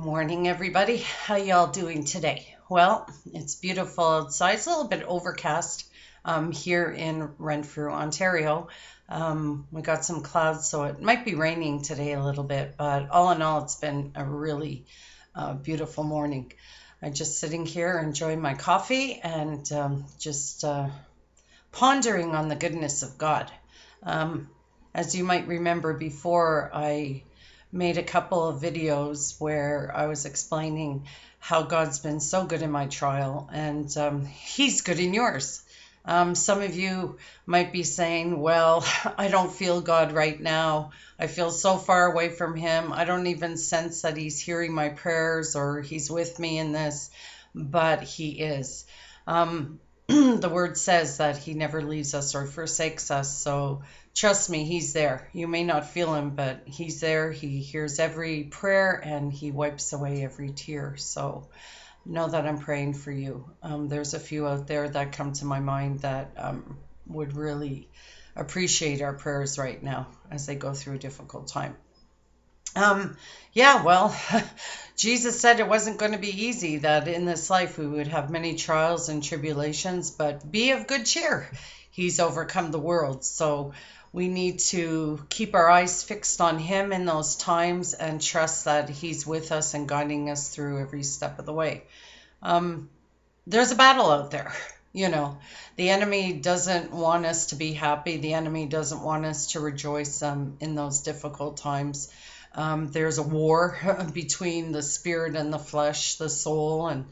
Morning, everybody. How y'all doing today? Well, it's beautiful outside. It's a little bit overcast here in Renfrew, Ontario. We got some clouds, so it might be raining today a little bit, but all in all, it's been a really beautiful morning. I'm just sitting here enjoying my coffee and just pondering on the goodness of God. Um, as you might remember before, I made a couple of videos where I was explaining how God's been so good in my trial and He's good in yours. Some of you might be saying, well, I don't feel God right now. I feel so far away from Him. I don't even sense that He's hearing my prayers or He's with me in this, but He is. The word says that He never leaves us or forsakes us. So trust me, He's there. You may not feel Him, but He's there. He hears every prayer and He wipes away every tear. So know that I'm praying for you. There's a few out there that come to my mind that would really appreciate our prayers right now as they go through a difficult time. Um, yeah, well, Jesus said it wasn't going to be easy, that in this life we would have many trials and tribulations, but be of good cheer. He's overcome the world. So we need to keep our eyes fixed on Him in those times and trust that He's with us and guiding us through every step of the way. Um, there's a battle out there. You know, the enemy doesn't want us to be happy. The enemy doesn't want us to rejoice in those difficult times. There's a war between the spirit and the flesh, the soul, and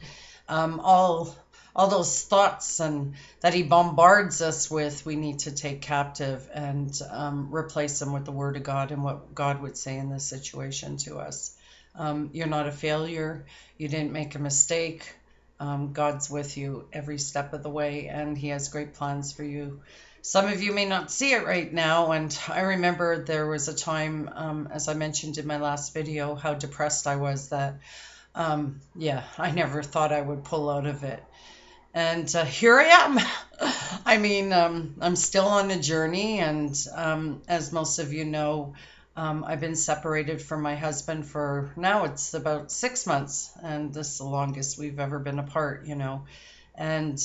all those thoughts and that he bombards us with. We need to take captive and replace them with the Word of God and what God would say in this situation to us. You're not a failure. You didn't make a mistake. God's with you every step of the way, and He has great plans for you. Some of you may not see it right now, and I remember there was a time, as I mentioned in my last video, how depressed I was that, yeah, I never thought I would pull out of it. And here I am. I mean, I'm still on a journey, and as most of you know, I've been separated from my husband for now it's about 6 months, and this is the longest we've ever been apart, you know. And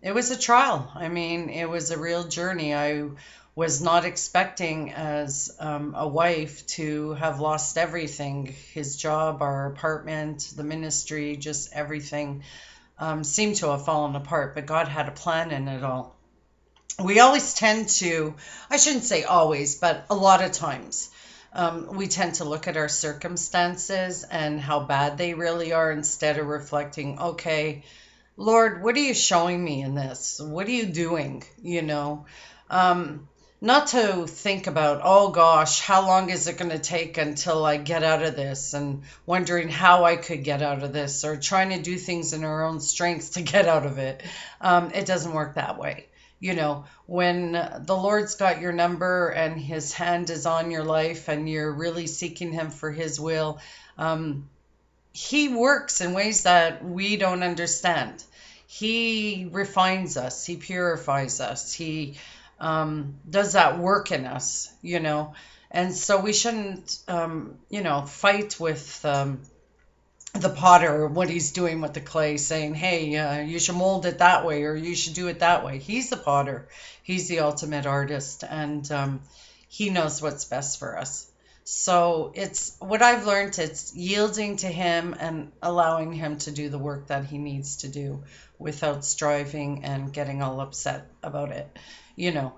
it was a trial. I mean, it was a real journey. I was not expecting as a wife to have lost everything, his job, our apartment, the ministry, just everything seemed to have fallen apart, but God had a plan in it all. We always tend to, I shouldn't say always, but a lot of times, we tend to look at our circumstances and how bad they really are instead of reflecting, okay, Lord, what are you showing me in this? What are you doing? You know, not to think about, oh gosh, how long is it going to take until I get out of this, and wondering how I could get out of this, or trying to do things in our own strength to get out of it. It doesn't work that way. You know, when the Lord's got your number and His hand is on your life and you're really seeking Him for His will, He works in ways that we don't understand. He refines us, He purifies us, He does that work in us, you know. And so we shouldn't, fight with the potter, what he's doing with the clay, saying, hey, you should mold it that way or you should do it that way. He's the potter, He's the ultimate artist, and He knows what's best for us. So it's what I've learned, it's yielding to Him and allowing Him to do the work that He needs to do without striving and getting all upset about it, you know.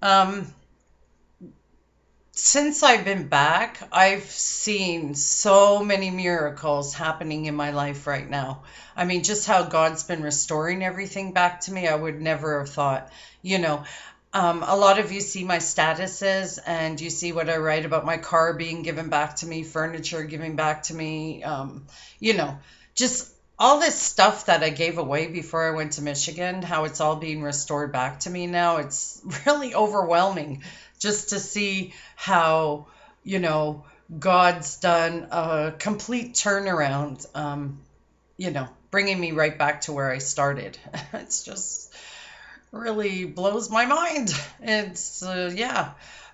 Um, since I've been back, I've seen so many miracles happening in my life right now. I mean, just how God's been restoring everything back to me, I would never have thought, you know. A lot of you see my statuses and you see what I write about my car being given back to me, furniture given back to me, you know, just all this stuff that I gave away before I went to Michigan, how it's all being restored back to me now. It's really overwhelming just to see how, you know, God's done a complete turnaround, bringing me right back to where I started. It's just really blows my mind. It's, yeah.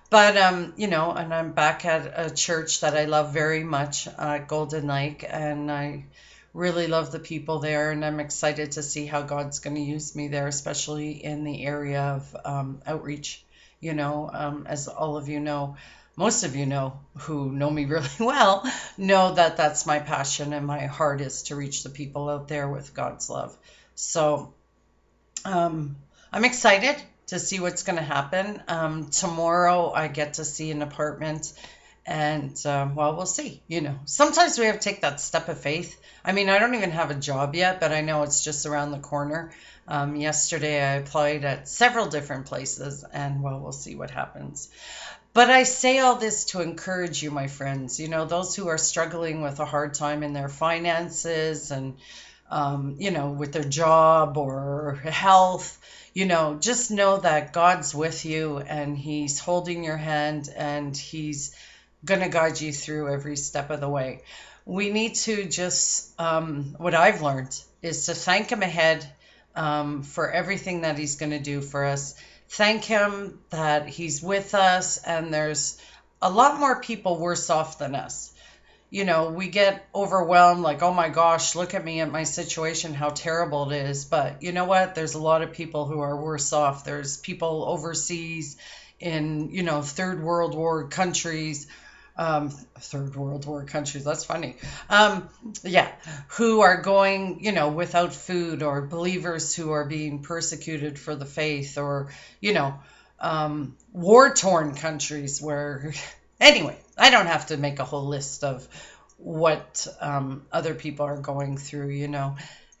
But and I'm back at a church that I love very much, Golden Lake, and I really love the people there, and I'm excited to see how God's going to use me there, especially in the area of outreach. As all of you know, most of you know who know me really well, know that that's my passion and my heart is to reach the people out there with God's love. So um, I'm excited to see what's going to happen. Tomorrow I get to see an apartment, and well, we'll see. Sometimes we have to take that step of faith. I mean, I don't even have a job yet, but I know it's just around the corner. Yesterday I applied at several different places, and well, we'll see what happens. But I say all this to encourage you, my friends, those who are struggling with a hard time in their finances and with their job or health, just know that God's with you and He's holding your hand and He's going to guide you through every step of the way. We need to just, what I've learned is to thank Him ahead for everything that He's going to do for us. Thank Him that He's with us, and there's a lot more people worse off than us. We get overwhelmed like, oh my gosh, look at me at my situation, how terrible it is. But you know what? There's a lot of people who are worse off. There's people overseas in, third world war countries. Third world war countries, that's funny. Yeah, who are going, without food, or believers who are being persecuted for the faith, or, war-torn countries where, anyway, I don't have to make a whole list of what other people are going through.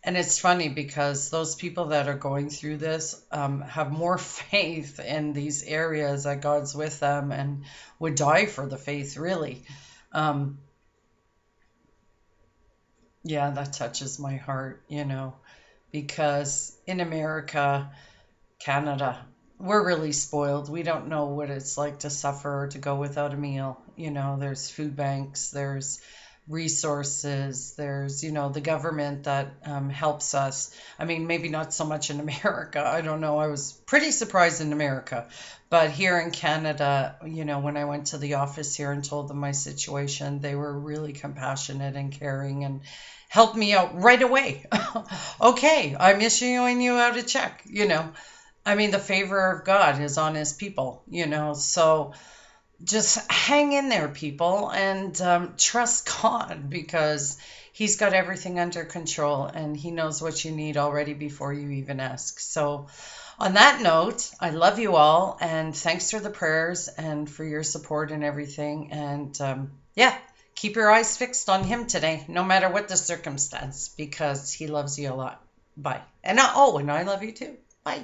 And it's funny because those people that are going through this have more faith in these areas that God's with them and would die for the faith, really. Um, yeah, that touches my heart, because in America, Canada, we're really spoiled. We don't know what it's like to suffer or to go without a meal. There's food banks, there's resources, there's, the government that helps us. I mean, maybe not so much in America. I don't know. I was pretty surprised in America. But here in Canada, when I went to the office here and told them my situation, they were really compassionate and caring and helped me out right away. Okay, I'm issuing you out a check. I mean, the favor of God is on His people. So just hang in there, people, and trust God, because He's got everything under control and He knows what you need already before you even ask. So, on that note, I love you all, and thanks for the prayers and for your support and everything. And yeah, keep your eyes fixed on Him today, no matter what the circumstance, because He loves you a lot. Bye. And I love you too. Bye.